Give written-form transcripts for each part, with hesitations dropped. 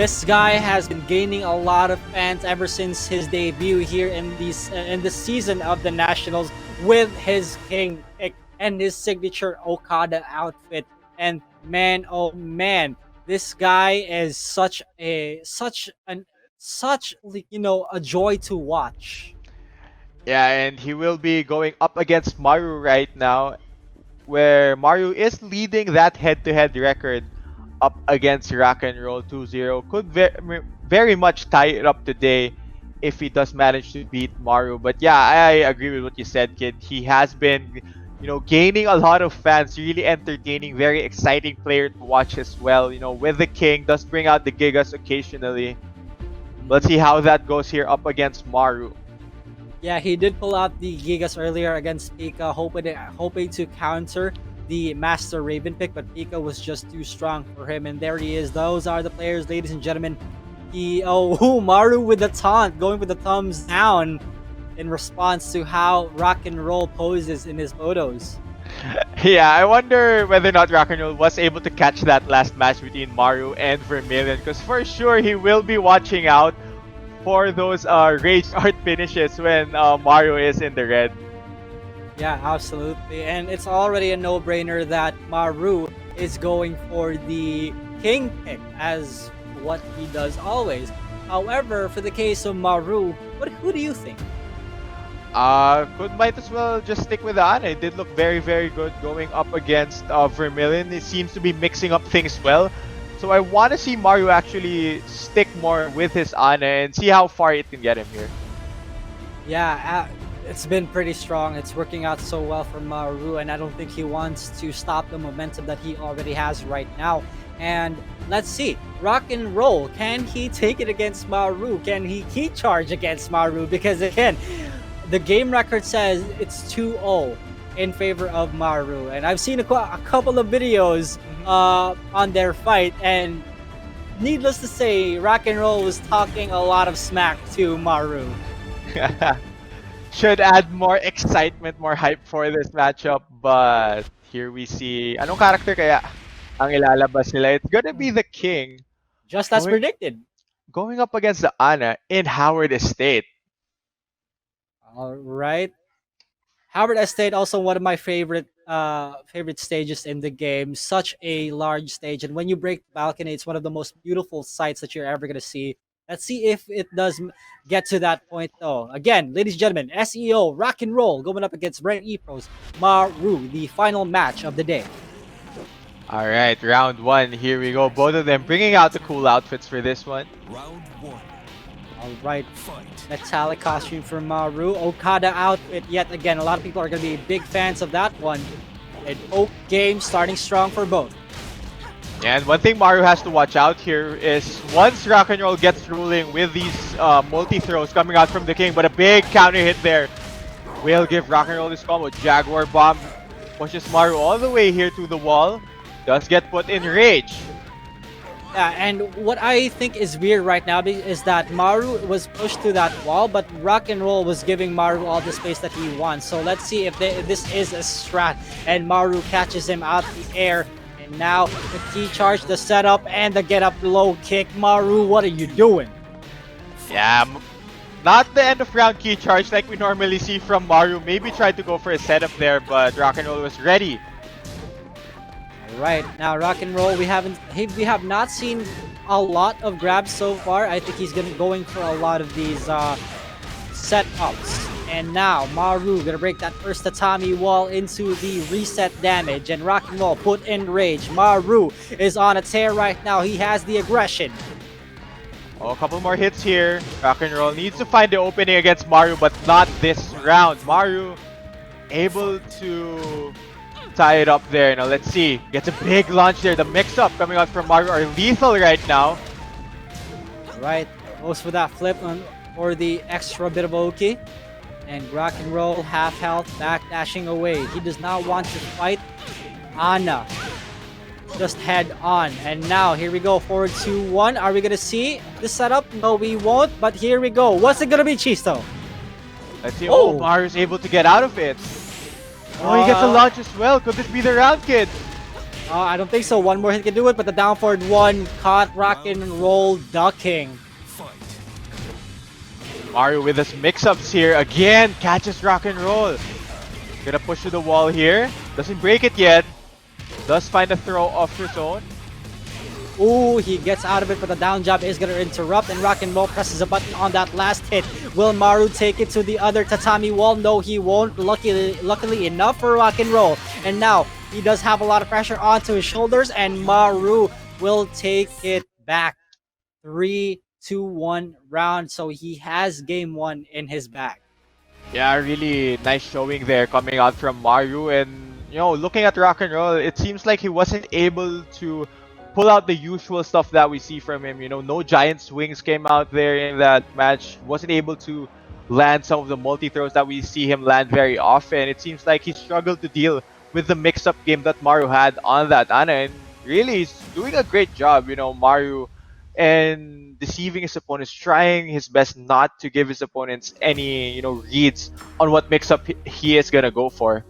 This guy has been gaining a lot of fans ever since his debut here in the season of the Nationals with his King pick and his signature Okada outfit. And man, oh man, this guy is such like, a joy to watch. Yeah, and he will be going up against Maru right now, where Maru is leading that head-to-head record up against Rock and Roll 2-0. Could very much tie it up today if he does manage to beat Maru. But yeah, I agree with what you said, kid. He has been, gaining a lot of fans, really entertaining, very exciting player to watch as well. With the King, does bring out the Gigas occasionally. Let's see how that goes here up against Maru. Yeah, he did pull out the Gigas earlier against Pika, hoping to counter the Master Raven pick, but Pika was just too strong for him. And there he is. Those are the players, ladies and gentlemen. Maru with the taunt, going with the thumbs down in response to how Rock and Roll poses in his photos. Yeah, I wonder whether or not Rock and Roll was able to catch that last match between Maru and Vermilion, because for sure he will be watching out for those rage art finishes when Mario is in the red. Yeah, absolutely. And it's already a no-brainer that Maru is going for the King pick as what he does always. However, for the case of Maru, who do you think? Might as well just stick with Ana. It did look very, very good going up against Vermilion. It seems to be mixing up things well. So I want to see Mario actually stick more with his Ana and see how far it can get him here. Yeah, it's been pretty strong. It's working out so well for Maru, and I don't think he wants to stop the momentum that he already has right now. And let's see, Rock and Roll, can he take it against Maru? Can he key charge against Maru? Because again, the game record says it's 2-0 in favor of Maru, and I've seen a couple of videos on their fight, and needless to say, Rock and Roll was talking a lot of smack to Maru. Should add more excitement, more hype for this matchup, but here we see anong character kaya ang ilalabas nila. It's gonna be the King Just as predicted. going up against the Ana in Howard Estate. All right. Howard Estate, also one of my favorite stages in the game. Such a large stage, and when you break the balcony, it's one of the most beautiful sights that you're ever gonna see. Let's see if it does get to that point, though. Again, ladies and gentlemen, SEO Rock and Roll going up against Brent Epro's Maru, the final match of the day. All right, round one. Here we go. Both of them bringing out the cool outfits for this one. Round one. All right, metallic costume for Maru. Okada outfit yet again. A lot of people are going to be big fans of that one. An Oak game starting strong for both. And one thing Maru has to watch out here is once Rock and Roll gets ruling with these multi-throws coming out from the King, but a big counter hit there will give Rock and Roll this combo. Jaguar Bomb pushes Maru all the way here to the wall. Does get put in rage. Yeah, and what I think is weird right now is that Maru was pushed to that wall, but Rock and Roll was giving Maru all the space that he wants. So let's see if this is a strat, and Maru catches him out the air. And now the key charge, the setup, and the get up low kick. Maru, what are you doing? Yeah, not the end of round key charge like we normally see from Maru. Maybe tried to go for a setup there, but Rock and Roll was ready. Right now, Rock and Roll, we have not seen a lot of grabs so far. I think he's going for a lot of these setups. And now Maru gonna break that first tatami wall into the reset damage, and Rock and Roll put in rage. Maru is on a tear right now. He has the aggression. Oh, a couple more hits here. Rock and Roll needs to find the opening against Maru, but not this round. Maru able to tie it up there. Now let's see. Gets a big launch there. The mix-up coming out from Maru are lethal right now. Right, goes for that flip or the extra bit of Oki. And Rock and Roll half health, backdashing away. He does not want to fight Ana. Just head on. And now here we go, forward 2-1. Are we gonna see the setup? No, we won't, but here we go. What's it gonna be, Chisto? Let's see. Oh, Maru's able to get out of it. Oh, he gets a launch as well. Could this be the round, kid? I don't think so. One more hit can do it, but the down forward one caught Rock and Roll ducking. Mario with his mix-ups here again, catches rock and roll. Gonna push to the wall here. Doesn't break it yet. Does find a throw off his own. Ooh, he gets out of it, but the down jab is gonna interrupt, and Rock and Roll presses a button on that last hit. Will Maru take it to the other tatami wall? No, he won't. Luckily enough for Rock and Roll. And now he does have a lot of pressure onto his shoulders, and Maru will take it back. 3-2-1 round. So he has game one in his bag. Yeah, really nice showing there coming out from Maru. And, looking at rock and roll, it seems like he wasn't able to pull out the usual stuff that we see from him. No giant swings came out there in that match. Wasn't able to land some of the multi-throws that we see him land very often. It seems like he struggled to deal with the mix-up game that Maru had on that Ana. And really, he's doing a great job, Maru, and deceiving his opponents, trying his best not to give his opponents any, reads on what mix-up he is going to go for.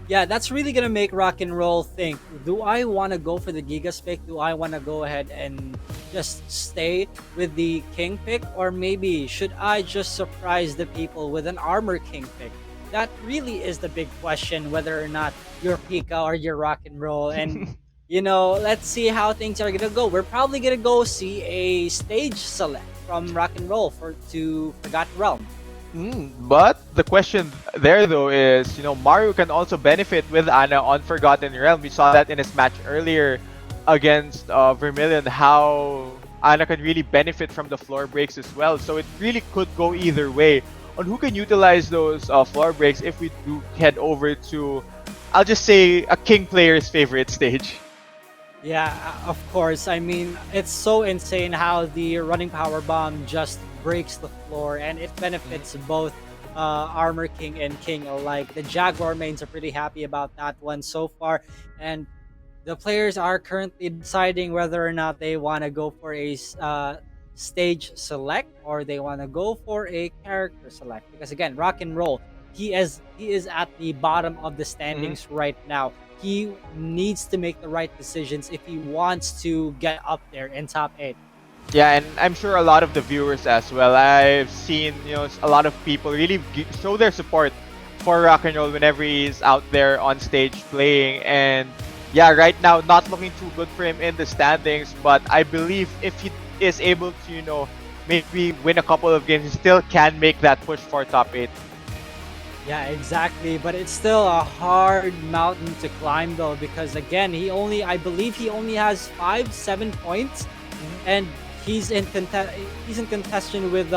Yeah, that's really gonna make Rock and Roll think, do I want to go for the Gigas pick? Do I want to go ahead and just stay with the King pick? Or maybe should I just surprise the people with an Armor King pick? That really is the big question, whether or not you're Pika or you're Rock and Roll. And, let's see how things are gonna go. We're probably gonna go see a stage select from Rock and Roll to Forgotten Realm. But the question there though is, Mario can also benefit with Ana on Forgotten Realm. We saw that in his match earlier against Vermilion, how Ana can really benefit from the floor breaks as well. So it really could go either way on who can utilize those floor breaks if we do head over to, I'll just say, a King player's favorite stage. Yeah, of course. I mean, it's so insane how the running power bomb just breaks the floor, and it benefits both Armor King and King alike. The Jaguar mains are pretty happy about that one so far, and the players are currently deciding whether or not they want to go for a stage select or they want to go for a character select. Because again, Rock and Roll, he is at the bottom of the standings right now. He needs to make the right decisions if he wants to get up there in top 8. Yeah, and I'm sure a lot of the viewers as well. I've seen, a lot of people really show their support for Rock and Roll whenever he's out there on stage playing. And yeah, right now not looking too good for him in the standings, but I believe if he is able to, maybe win a couple of games, he still can make that push for top 8. Yeah, exactly. But it's still a hard mountain to climb though, because again, I believe he only has 5-7 points, and he's in contention with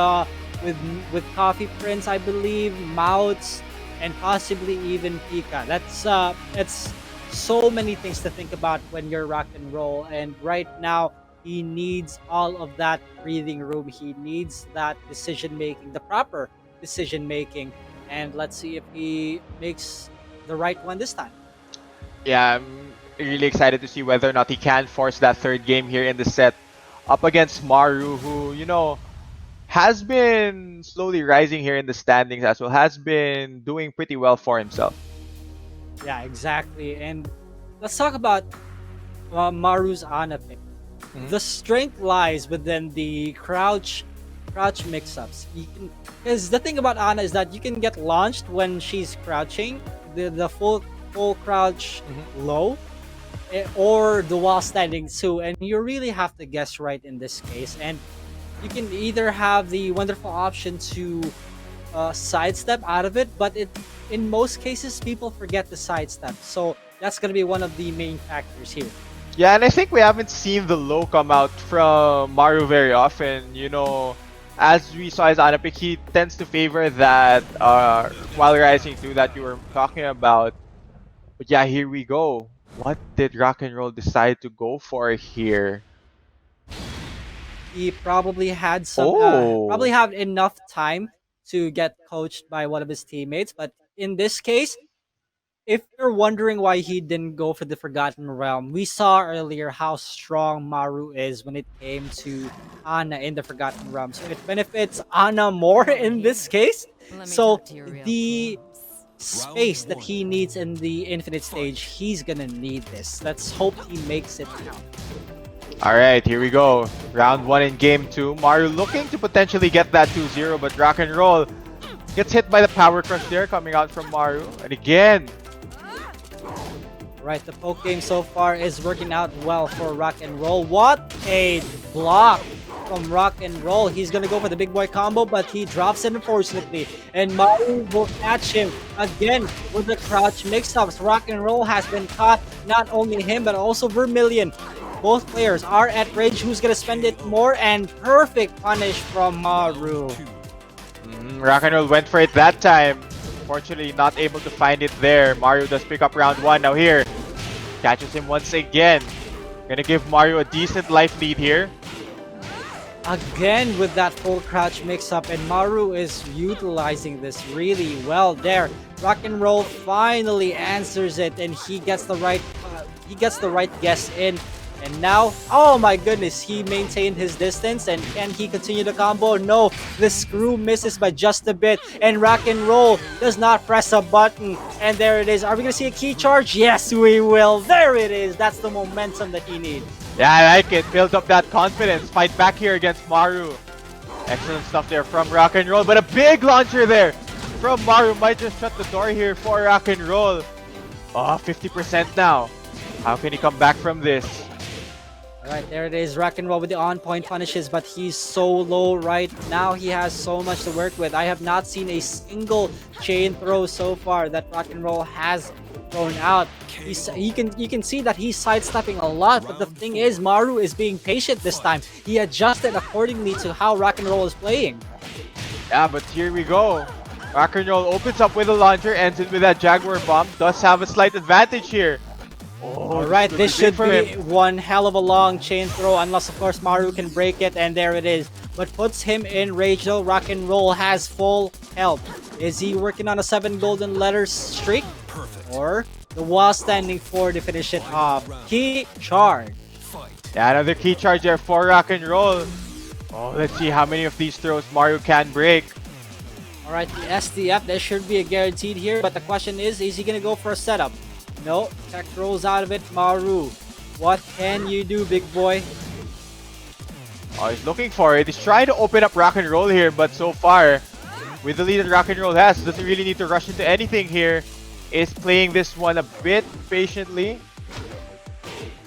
Coffee Prince, I believe, Mouts, and possibly even Pika. That's so many things to think about when you're Rock and Roll, and right now he needs all of that breathing room. He needs that decision making, the proper decision making, and let's see if he makes the right one this time. Yeah, I'm really excited to see whether or not he can force that third game here in the set up against Maru, who, has been slowly rising here in the standings as well, has been doing pretty well for himself. Yeah, exactly. And let's talk about Maru's Ana pick. The strength lies within the crouch mix-ups. Because the thing about Ana is that you can get launched when she's crouching, the full crouch low, or the wall standing too, and you really have to guess right in this case. And you can either have the wonderful option to sidestep out of it, but in most cases people forget the sidestep, so that's gonna be one of the main factors here. Yeah, and I think we haven't seen the low come out from Maru very often. As we saw his Ana pick, he tends to favor that while rising through that you were talking about. But yeah, here we go. What did Rock and Roll decide to go for here? He probably had Oh. probably have enough time to get coached by one of his teammates, but in this case, if you're wondering why he didn't go for the Forgotten Realm, we saw earlier how strong Maru is when it came to Ana in the Forgotten Realm. So it benefits Ana more in this case. Let me So talk to you real the close. space that he needs in the Infinite stage, he's gonna need this. Let's hope he makes it count. Alright, here we go. Round 1 in game 2. Maru looking to potentially get that 2-0, but Rock and Roll gets hit by the power crush there coming out from Maru. And again. Right, the poke game so far is working out well for Rock and Roll. What a block from Rock and Roll. He's gonna go for the big boy combo, but he drops it unfortunately. And Maru will catch him again with the crouch mix-ups. Rock and Roll has been caught, not only him, but also Vermilion. Both players are at range. Who's gonna spend it more? And perfect punish from Maru. Rock and Roll went for it that time. Unfortunately, not able to find it there. Mario does pick up round 1. Now here, catches him once again. Gonna give Mario a decent life lead here. Again with that full crouch mix-up, and Maru is utilizing this really well there. Rock and Roll finally answers it, and he gets the right guess in. And now, oh my goodness, he maintained his distance, and can he continue the combo? No, the screw misses by just a bit, and Rock and Roll does not press a button. And there it is. Are we gonna see a key charge? Yes, we will. There it is. That's the momentum that he needs. Yeah, I like it. Build up that confidence. Fight back here against Maru. Excellent stuff there from Rock and Roll, but a big launcher there from Maru might just shut the door here for Rock and Roll. Oh, 50% now. How can he come back from this? Alright, there it is. Rock and Roll with the on-point punishes, but he's so low right now. He has so much to work with. I have not seen a single chain throw so far that Rock and Roll has thrown out. You can see that he's sidestepping a lot, but the thing is, Maru is being patient this time. He adjusted accordingly to how Rock and Roll is playing. Yeah, but here we go. Rock and Roll opens up with a launcher, ends it with that Jaguar bomb. Does have a slight advantage here. Oh, alright, this should be one hell of a long chain throw, unless of course Maru can break it, and there it is. But puts him in rage though. Rock and Roll has full health. Is he working on a 7 golden letters streak? Perfect. Or the wall standing 4 to finish it off? Key charge. Yeah, another key charge there for Rock and Roll. Oh, let's see how many of these throws Mario can break. Alright, the SDF, there should be a guaranteed here, but the question is he gonna go for a setup? No, tech rolls out of it. Maru, what can you do, big boy? Oh, he's looking for it. He's trying to open up Rock and Roll here, but so far, with the lead that Rock and Roll has, doesn't really need to rush into anything here. Is playing this one a bit patiently.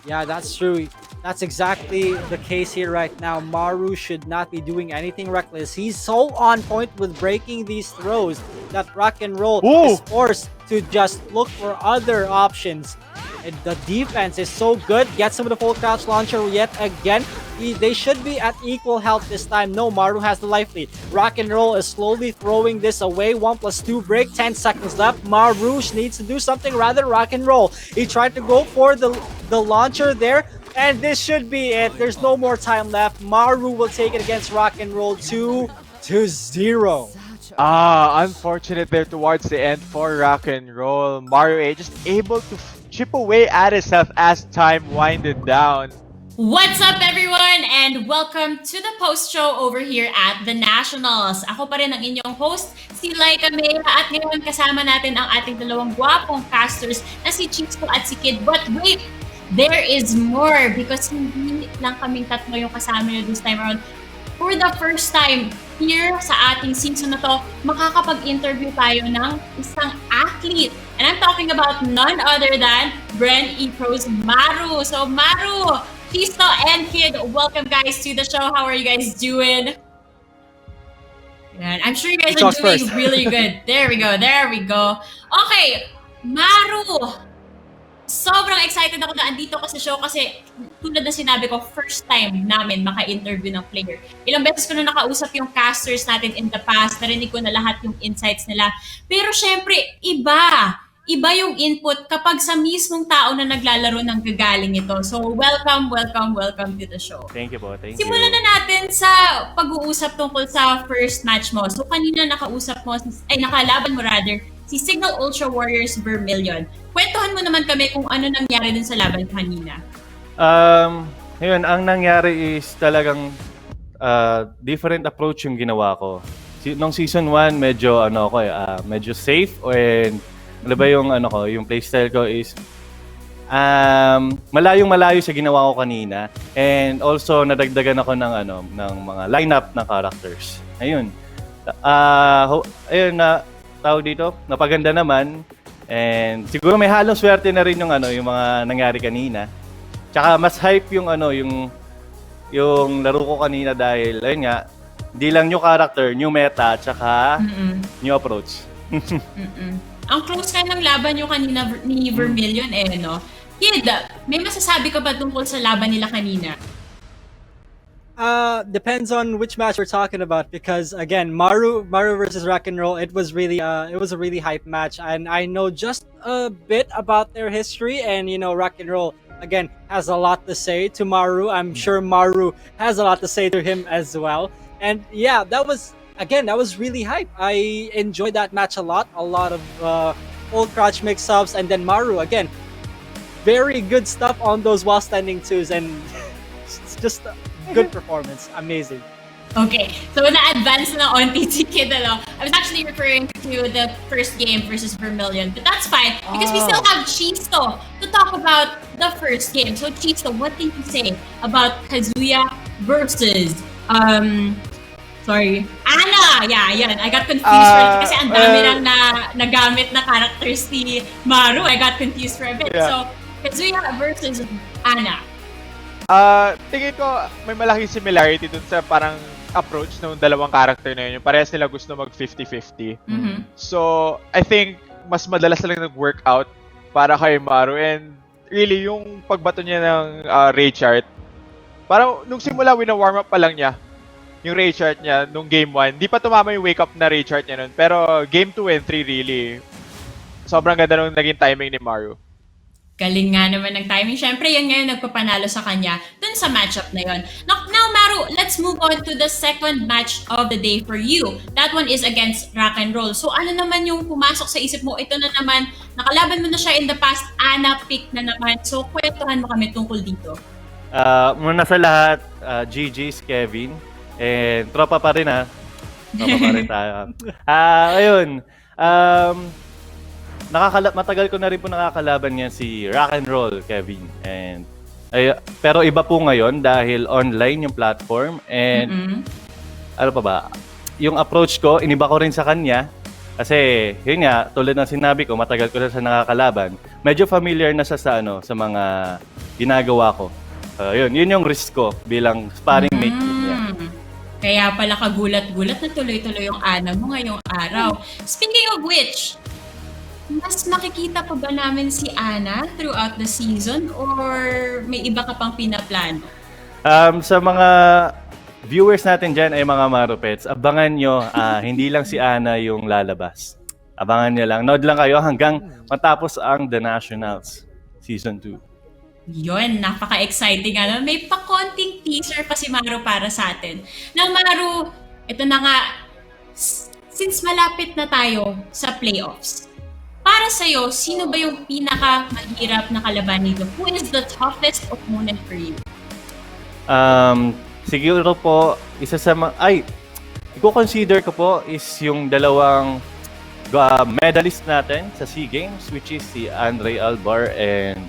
Yeah, that's true. That's exactly the case here right now. Maru should not be doing anything reckless. He's so on point with breaking these throws that Rock and Roll is forced to just look for other options. And the defense is so good. Gets him with the full crouch launcher yet again. They should be at equal health this time. No, Maru has the life lead. Rock and Roll is slowly throwing this away. 1+2 break, 10 seconds left. Maru needs to do something rather Rock and Roll. He tried to go for the launcher there. And this should be it. There's no more time left. Maru will take it against Rock and Roll 2-0. Unfortunate there towards the end for Rock and Roll. Mario just able to chip away at himself as time winded down. What's up everyone and welcome to the post show over here at the Nationals. Ako pa rin ang inyong host, si Laika Mea, at ngayon kasama natin ang ating dalawang gwapong casters na si Chico at si Kid. But wait, there is more because hindi lang kaming tatlo yung kasama nyo this time around. For the first time here sa ating season na to, makakapag-interview tayo ng isang athlete. And I'm talking about none other than BRE.Maru. So Maru, Chisto, and Kid, welcome guys to the show. How are you guys doing? I'm sure you guys are doing really good. There we go. Okay, Maru, sobrang excited ako na andito ko sa show kasi tulad na sinabi ko, first time namin maka-interview ng player. Ilang beses ko na nakausap yung casters natin in the past, narinig ko na lahat yung insights nila. Pero syempre, iba yung input kapag sa mismong tao na naglalaro ng gagaling ito. So welcome to the show. Thank you po, thank you. Simulan na natin sa pag-uusap tungkol sa first match mo. So kanina nakalaban mo rather, si Signal Ultra Warriors Vermilion. Kwentuhan mo naman kami kung ano nangyari dun sa laban kanina. Ngayon, ang nangyari is talagang different approach yung ginawa ko. nung season 1 medyo medyo safe, and ano ba yung yung playstyle ko is malayong-malayo sa ginawa ko kanina, and also nadagdagan ako ng mga lineup ng characters. Ayun. Ayun na tawag dito, napaganda naman, and siguro may halong swerte na rin yung mga nangyari kanina. Tsaka mas hype yung laro ko kanina dahil ayun nga, di lang new character, new meta, tsaka new approach. Ang close ka ng laban yung kanina ni Vermilion no? Kid, may masasabi ka ba tungkol sa laban nila kanina? Depends on which match we're talking about, because again, Maru versus RakEnRol, it was a really hype match, and I know just a bit about their history, and RakEnRol again has a lot to say to Maru. I'm sure Maru has a lot to say to him as well. And yeah, that was really hype. I enjoyed that match a lot of old crotch mix-ups, and then Maru again, very good stuff on those while standing twos, and it's just a good performance. Amazing. Okay, so na-advance na onti si Kid, I was actually referring to the first game versus Vermilion, but that's fine because we still have Chisto to talk about the first game. So Chisto, what did you say about Kazuya versus Ana? Yeah, yan. I got confused kasi ang dami lang nagamit na characters ni Maru. I got confused for a bit. Yeah. So Kazuya versus Ana. Tingin ko may malaking similarity dun sa parang approach ng dalawang character na yun. Yung parehas nila gusto mag 50-50. So, I think mas madalas lang nag-workout para kay Maru, and really yung pagbato niya ng Ray chart, parang nung simula wina-warm up pa lang niya yung Ray chart niya nung game 1. Di pa tumama yung wake up na Ray chart niya nun. Pero game 2 and 3 really, sobrang ganda nung naging timing ni Maru. Galing nga naman ng timing. Siyempre, yan ngayon nagpapanalo sa kanya dun sa matchup na yon. Now, Maru, let's move on to the second match of the day for you. That one is against RakEnRol. So, ano naman yung pumasok sa isip mo? Ito na naman, nakalaban mo na siya in the past, Ana pick na naman. So, kwentuhan mo kami tungkol dito. Muna sa lahat, GG's Kevin. And tropa pa rin Tropa pa rin tayo. Ayun. Matagal ko na rin po nakakalaban niya si RakEnRol, Kevin. And pero iba po ngayon dahil online yung platform, and ano pa ba? Yung approach ko, iniba ko rin sa kanya kasi yun nga, tulad ng sinabi ko, matagal ko na sa nakakalaban. Medyo familiar na siya sa mga ginagawa ko. Yun yung risk ko bilang sparring mate niya. Kaya pala kagulat-gulat na tuloy-tuloy yung Ana mo ngayong araw. Speaking of which, mas makikita pa ba namin si Ana throughout the season, or may iba ka pang pinaplano? Sa mga viewers natin dyan ay mga Marupets, abangan nyo, hindi lang si Ana yung lalabas. Abangan nyo lang. Nood lang kayo hanggang matapos ang The Nationals Season 2. Yun, napaka-exciting. May pa-konting teaser pa si Maru para sa atin. Now, Maru, ito na nga, since malapit na tayo sa playoffs, para sa'yo, sino ba yung pinaka-mahirap na kalaban nito? Who is the toughest opponent for you? Siguro po, isa sa i-consider ko po is yung dalawang medalist natin sa SEA Games, which is si Andre Albar and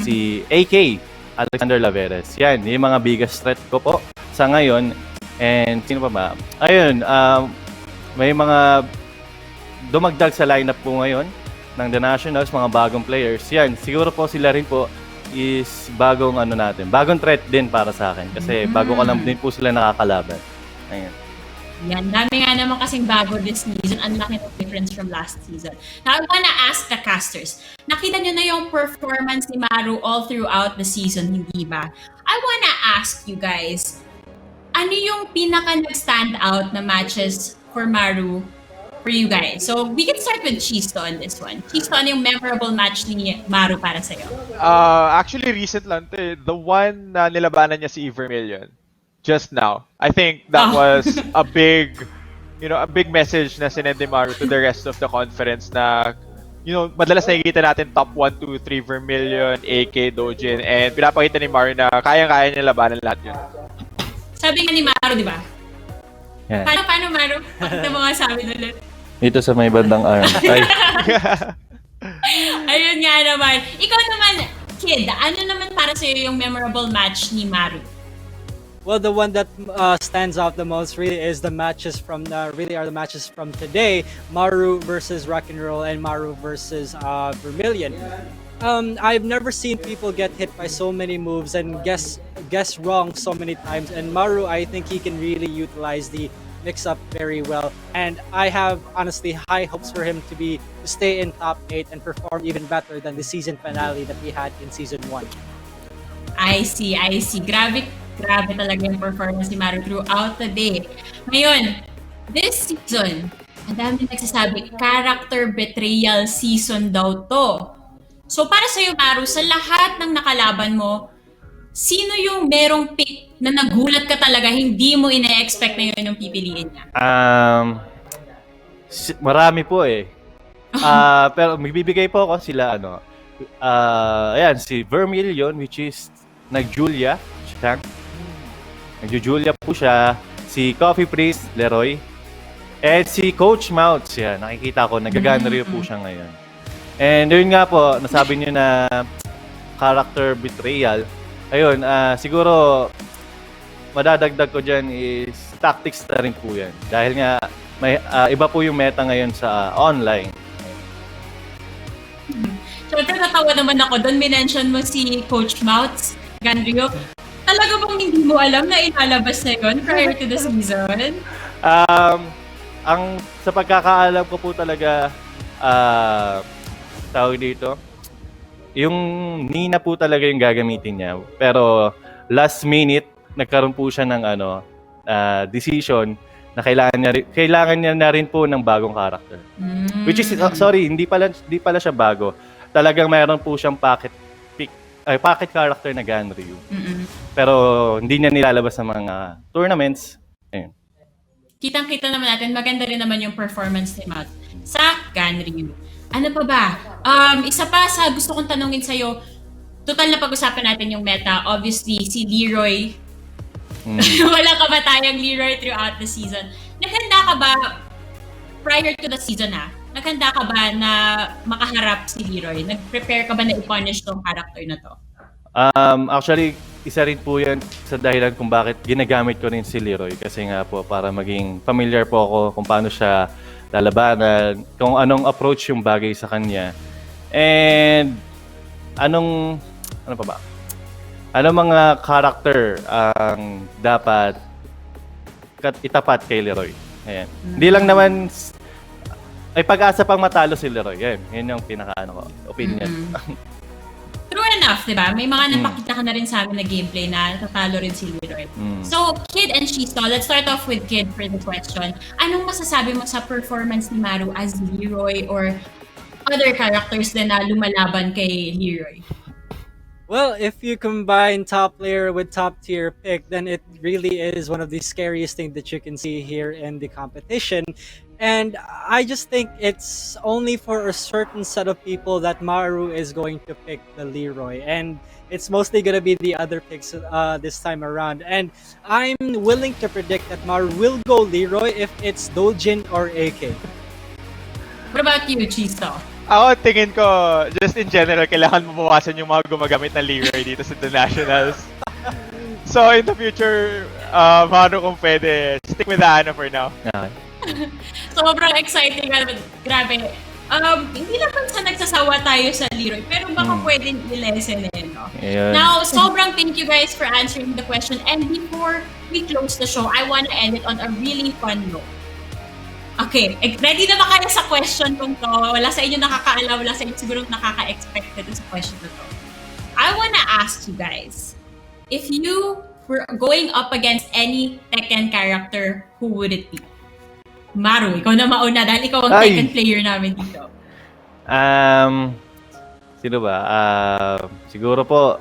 si AK, Alexander Laveres. Yan, yung mga biggest threat ko po sa ngayon. And sino pa ba? Ayun, may mga dumagdag sa lineup po ngayon ng The Nationals, mga bagong players. Yan, siguro po sila rin po is bagong bagong threat din para sa akin kasi bago ko lang din po sila nakakalaban. Ayun. Yan, dami nga naman kasing bago this season. Ang laki ng difference from last season. Now, I wanna ask the casters, nakita nyo na yung performance ni Maru all throughout the season, hindi ba? I wanna ask you guys, ano yung pinaka nag-stand out na matches for Maru for you guys? So, we can start with Chisto on this one. Chisto, ano yung memorable match ni Maru para sa'yo? Actually, recent lang to. The one na nilabanan niya si Vermilion. Just now. I think that was a big message na sinend ni Maru to the rest of the conference na, madalas nakikita natin top 1, 2, 3 Vermilion, AK, Dojin, and pinapakita ni Maru na kayang-kaya niya labanan lahat yun. Sabi nga ni Maru, di ba? Yan. Paano, Maru? Pakita mo nga sa amin ulit. Dito sa may bandang arm. Ay, Ayun nga naman. Ikaw naman, Kid, ano naman para sa'yo yung memorable match ni Maru? Well, the one that stands out the most really is the matches from the matches from today. Maru versus RakEnRol and Maru versus Vermilion. I've never seen people get hit by so many moves and guess wrong so many times. And Maru, I think he can really utilize the mix-up very well. And I have honestly high hopes for him to stay in top 8 and perform even better than the season finale that we had in season 1. I see. Grabe talaga yung performance ni Maru throughout the day. Ngayon, this season, ang dami nagsasabi, character betrayal season daw to. So para sa'yo, Maru, sa lahat ng nakalaban mo, sino yung merong pick na nagulat ka talaga, hindi mo ina-expect na yun yung pipiliin niya? marami po eh. Pero magbibigay po ako sila ayan, si Vermilion, which is nag-Julia po siya, si Coffee Priest, Leroy, and si Coach Mouths, yan, nakikita ko, nagaganaryo po siya ngayon. And yun nga po, nasabi niyo na character betrayal. Ayun, siguro madadagdag ko dyan is tactics na rin po yan. Dahil nga, may iba po yung meta ngayon sa online. Siyempre, natawa naman ako. Doon minention mo si Coach Mouths, Ganrio. Talaga bang hindi mo alam na ilalabas na yun prior to the season? Ang sa pagkakaalam ko po talaga, tawag dito, yung Nina po talaga yung gagamitin niya. Pero last minute, nagkaroon po siya ng decision na kailangan niya na rin po ng bagong character. Which is, sorry, hindi pala siya bago. Talagang mayroon po siyang pocket character na Ganryu. Pero hindi niya nilalabas sa mga tournaments. Ayun. Kitang-kita naman natin, maganda rin naman yung performance ni Matt sa Ganryu. Ano pa ba? Isa pa sa gusto kong tanungin sa'yo, total na pag-usapan natin yung meta. Obviously, si Leroy. Wala ka ba tayong Leroy throughout the season? Naghanda ka ba, prior to the season naghanda ka ba na makaharap si Leroy? Nag-prepare ka ba na i-punish tong character na to? Actually, isa rin po yan sa dahilan kung bakit ginagamit ko rin si Leroy. Kasi nga po, para maging familiar po ako kung paano siya lalabanan, kung anong approach yung bagay sa kanya. And ano pa ba? Anong mga character ang dapat itapat kay Leroy? Ayan. Hindi lang naman ay pag-asa pang matalo si Leroy. Yan yung opinion. True enough, di ba? May mga napakita ka na rin sa amin na gameplay na natatalo rin si Leroy. So, Kid and Shisto, let's start off with Kid for the question. Anong masasabi mo sa performance ni Maru as Leroy or other characters din na lumalaban kay Leroy? Well, if you combine top layer with top tier pick, then it really is one of the scariest things that you can see here in the competition. And I just think it's only for a certain set of people that Maru is going to pick the Leroy. And it's mostly going to be the other picks this time around. And I'm willing to predict that Maru will go Leroy if it's Dojin or AK. What about you, Chisto? Ako, tingin ko, just in general, kailangan mabawasan yung mga gumagamit ng Leroy dito sa The Nationals. So, in the future, Manu, kung pwede, stick with the for now. Okay. Sobrang exciting. Grabe. Hindi naman sa nagsasawa tayo sa Leroy, pero baka pwedeng i-lesson no? Ayun. Now, sobrang thank you guys for answering the question. And before we close the show, I want to end it on a really fun note. Okay, ready na ba kayo sa question kong to? Wala sa inyo nakakaalam, wala sa inyo siguro nakaka-expected sa question na to. I wanna ask you guys, if you were going up against any Tekken character, who would it be? Maru, ikaw na mauna dahil ikaw ang Tekken player namin dito. Sino ba? Siguro po,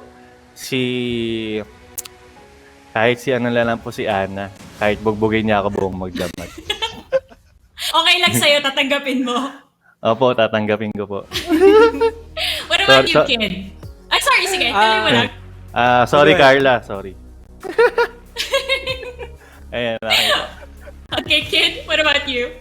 kahit si lang po si Ana. Kahit bugbugin niya ako buong magdamat. Okay lang sa'yo, tatanggapin mo. Opo, tatanggapin ko po. What about you, Kid? Ay, sorry, sige, tuloy mo lang. Sorry, Carla, sorry. Ayan, nakita. Okay, Kid, what about you?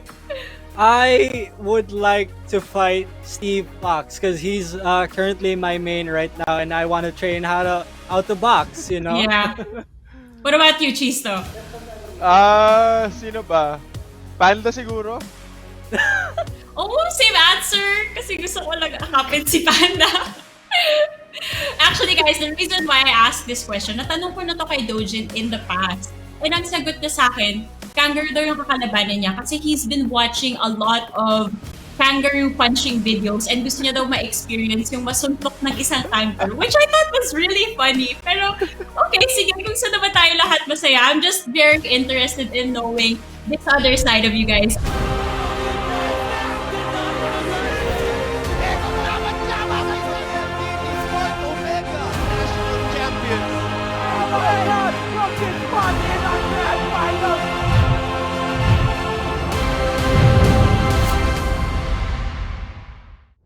I would like to fight Steve Fox because he's currently my main right now, and I want to train how to box. You know. Yeah. What about you, Chisto? Sino ba? Panda siguro? Oh, same answer. Kasi gusto ko lang akapin si Panda. Actually, guys, the reason why I asked this question, natanong ko na to kay Dojin in the past. And ang sagot niya sa akin, kangaroo daw yung kakalabanan niya kasi he's been watching a lot of kangaroo punching videos and gusto niya daw ma-experience yung masuntok ng isang kangaroo, which I thought was really funny. Pero, okay, sige, kung saan naman tayo lahat masaya, I'm just very interested in knowing this other side of you guys.